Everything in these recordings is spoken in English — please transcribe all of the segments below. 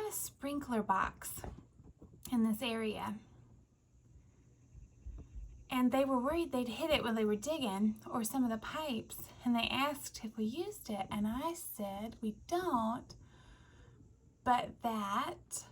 a sprinkler box in this area. And they were worried they'd hit it when they were digging, or some of the pipes, and they asked if we used it, and I said we don't, but that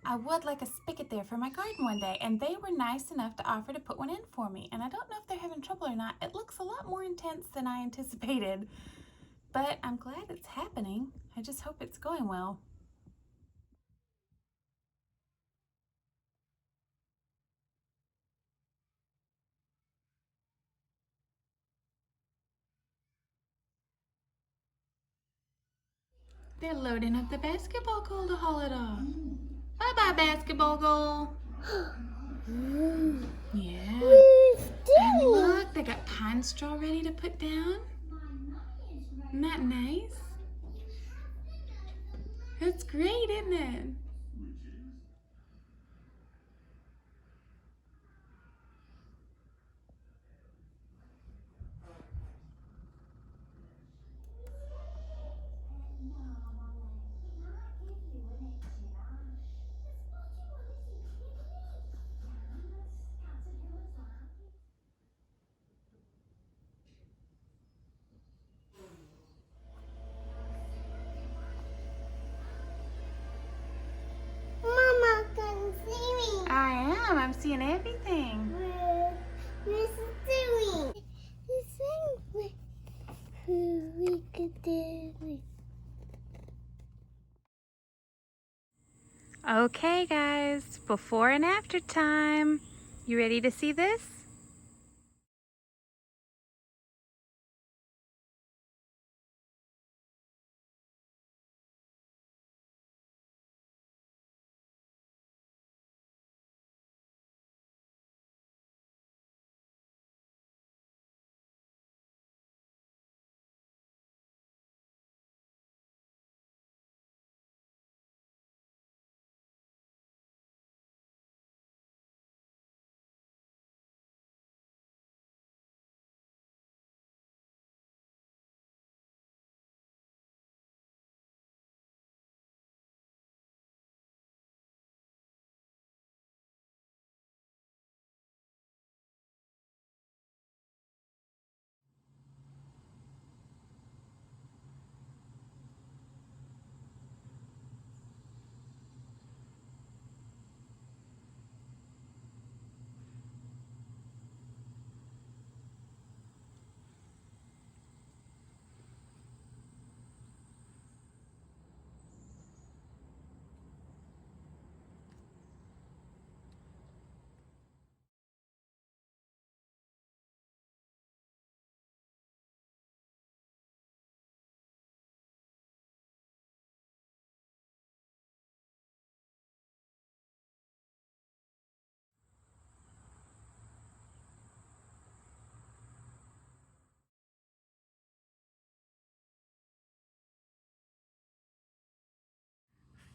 I would like a spigot there for my garden one day, and they were nice enough to offer to put one in for me. And I don't know if they're having trouble or not. It looks a lot more intense than I anticipated, but I'm glad it's happening. I just hope it's going well. They're loading up the basketball goal to haul it off. Bye-bye, basketball goal. Yeah. And look, they got pine straw ready to put down. Isn't that nice? That's great, isn't it? Mama can see me. I am. I'm seeing everything. Where's the doing? We could do it. Okay, guys, before and after time. You ready to see this?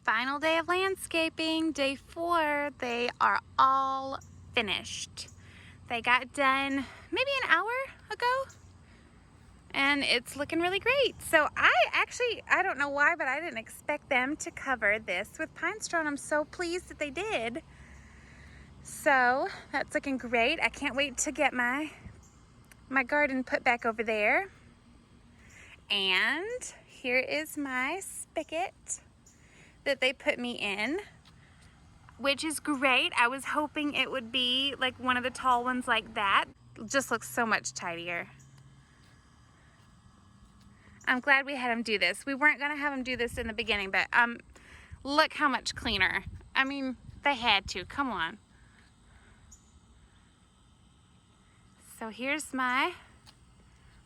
Final day of landscaping, day 4. They are all finished. They got done maybe an hour ago, and it's looking really great. So I don't know why, but I didn't expect them to cover this with pine straw, and I'm so pleased that they did. So that's looking great. I can't wait to get my garden put back over there. And here is my spigot that they put me in, which is great. I was hoping it would be like one of the tall ones like that. It just looks so much tidier. I'm glad we had them do this. We weren't gonna have them do this in the beginning, but look how much cleaner. I mean, they had to, come on. So here's my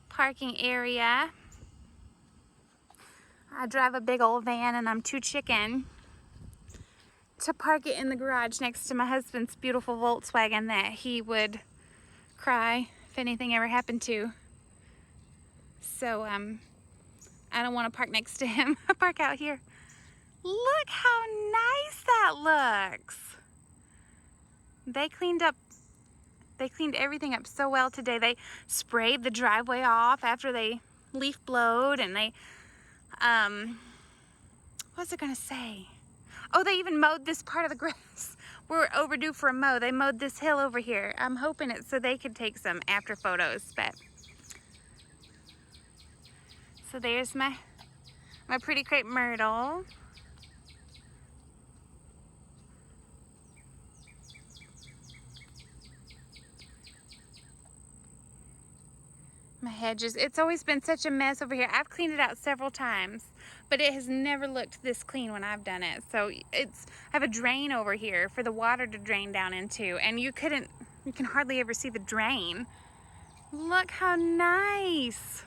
parking area. I drive a big old van, and I'm too chicken to park it in the garage next to my husband's beautiful Volkswagen that he would cry if anything ever happened to. So I don't want to park next to him. I park out here. Look how nice that looks. They cleaned everything up so well today. They sprayed the driveway off after they leaf blowed, and they What was I gonna say? Oh, they even mowed this part of the grass. We're overdue for a mow. They mowed this hill over here. I'm hoping it's so they could take some after photos, but. So there's my pretty crepe myrtle. My hedges, it's always been such a mess over here. I've cleaned it out several times, but it has never looked this clean when I've done it. So I have a drain over here for the water to drain down into, and you can hardly ever see the drain. Look how nice.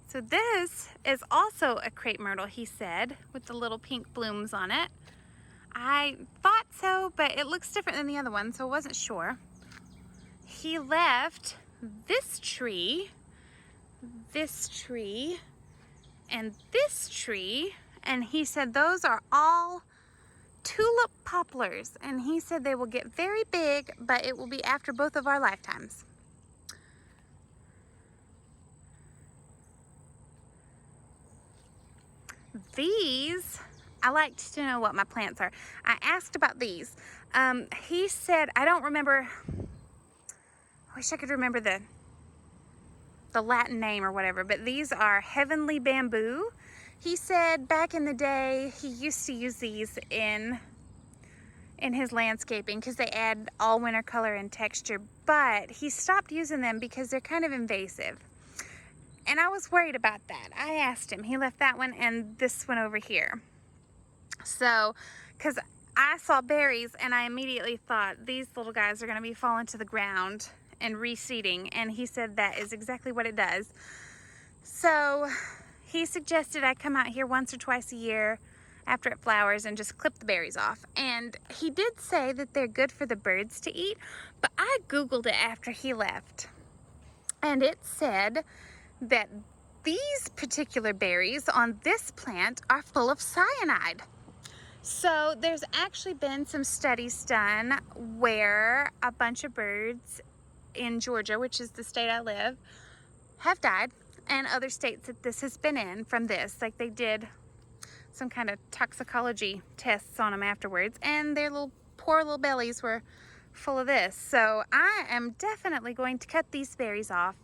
So this is also a crepe myrtle, he said, with the little pink blooms on it. I thought so, but it looks different than the other one, so I wasn't sure. He left this tree, and this tree, and he said those are all tulip poplars, and he said they will get very big, but it will be after both of our lifetimes. These, I like to know what my plants are. I asked about these. He said, I don't remember, I wish I could remember the Latin name or whatever, but these are heavenly bamboo. He said back in the day, he used to use these in his landscaping because they add all winter color and texture, but he stopped using them because they're kind of invasive. And I was worried about that. I asked him. He left that one and this one over here. So, because I saw berries and I immediately thought these little guys are going to be falling to the ground and reseeding. And he said that is exactly what it does. So, he suggested I come out here once or twice a year after it flowers and just clip the berries off. And he did say that they're good for the birds to eat, but I Googled it after he left. And it said that these particular berries on this plant are full of cyanide. So there's actually been some studies done where a bunch of birds in Georgia, which is the state I live, have died, and other states that this has been in from this. Like they did some kind of toxicology tests on them afterwards, and their poor little bellies were full of this. So I am definitely going to cut these berries off.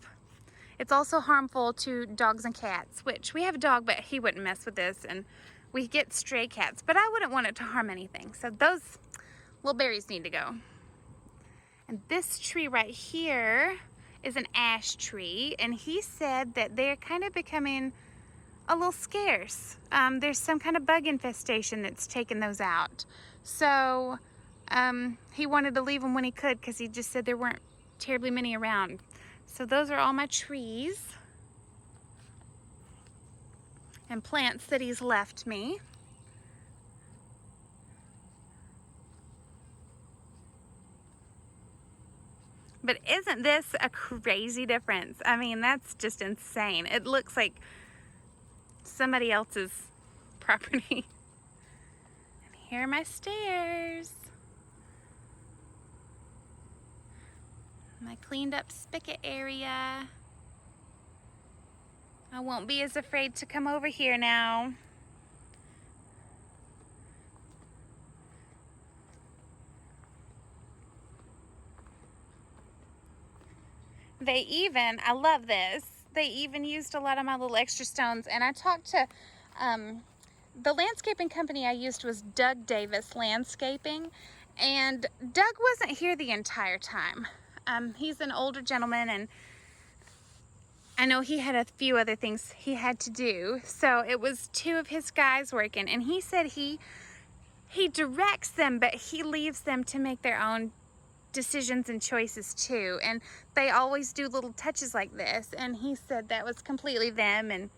It's also harmful to dogs and cats, which we have a dog, but he wouldn't mess with this, and we get stray cats, but I wouldn't want it to harm anything. So those little berries need to go. And this tree right here is an ash tree, and he said that they're kind of becoming a little scarce. There's some kind of bug infestation that's taken those out. So he wanted to leave them when he could because he just said there weren't terribly many around. So those are all my trees and plants that he's left me. But isn't this a crazy difference? I mean, that's just insane. It looks like somebody else's property. And here are my stairs. My cleaned up spigot area. I won't be as afraid to come over here now. They even, I love this, they even used a lot of my little extra stones. And I talked to, the landscaping company I used was Doug Davis Landscaping. And Doug wasn't here the entire time. He's an older gentleman, and I know he had a few other things he had to do. So it was two of his guys working, and he said he directs them, but he leaves them to make their own decisions and choices too. And they always do little touches like this, and he said that was completely them,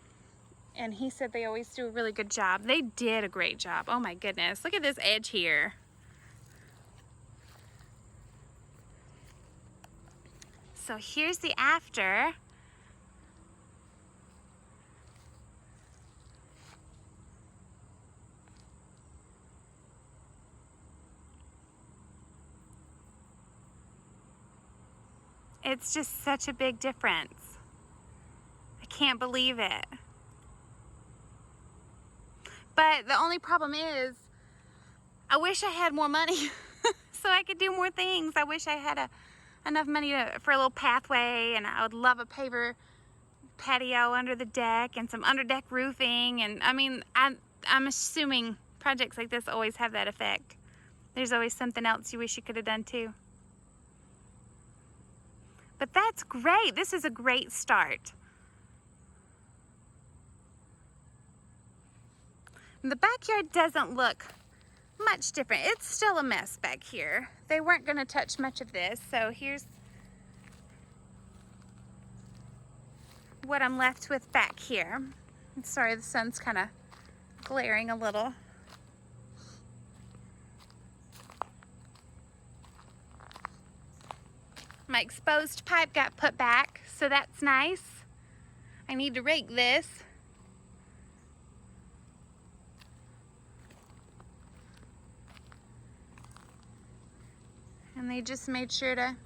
and he said they always do a really good job. They did a great job. Oh my goodness, look at this edge here. So here's the after. It's just such a big difference. I can't believe it. But the only problem is, I wish I had more money so I could do more things. I wish I had enough money for a little pathway, and I would love a paver patio under the deck and some underdeck roofing. And I mean, I'm assuming projects like this always have that effect. There's always something else you wish you could have done too. But that's great. This is a great start. The backyard doesn't look much different. It's still a mess back here. They weren't going to touch much of this, so here's what I'm left with back here. I'm sorry, the sun's kind of glaring a little. My exposed pipe got put back, so that's nice. I need to rake this. And they just made sure to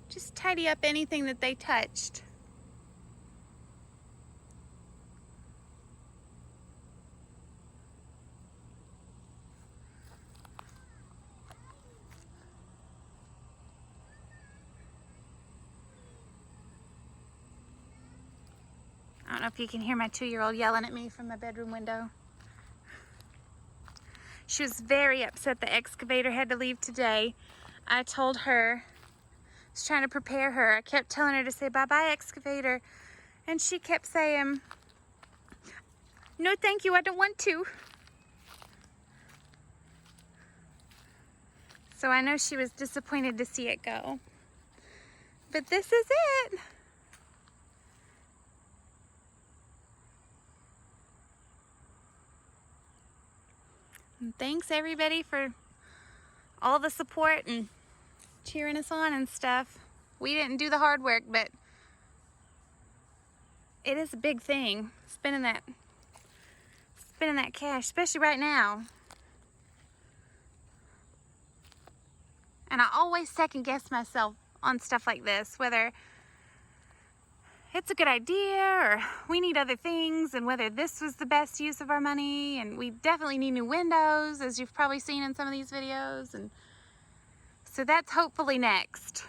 just tidy up anything that they touched. I don't know if you can hear my 2-year-old yelling at me from my bedroom window. She was very upset the excavator had to leave today. I told her, I was trying to prepare her. I kept telling her to say bye-bye, excavator. And she kept saying, no thank you, I don't want to. So I know she was disappointed to see it go. But this is it. And thanks everybody for all the support and cheering us on and stuff. We didn't do the hard work, but it is a big thing, spending that cash, especially right now. And I always second guess myself on stuff like this, whether it's a good idea or we need other things, and whether this was the best use of our money. And we definitely need new windows, as you've probably seen in some of these videos. And so that's hopefully next.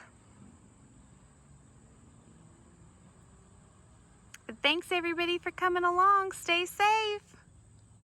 But thanks everybody for coming along. Stay safe.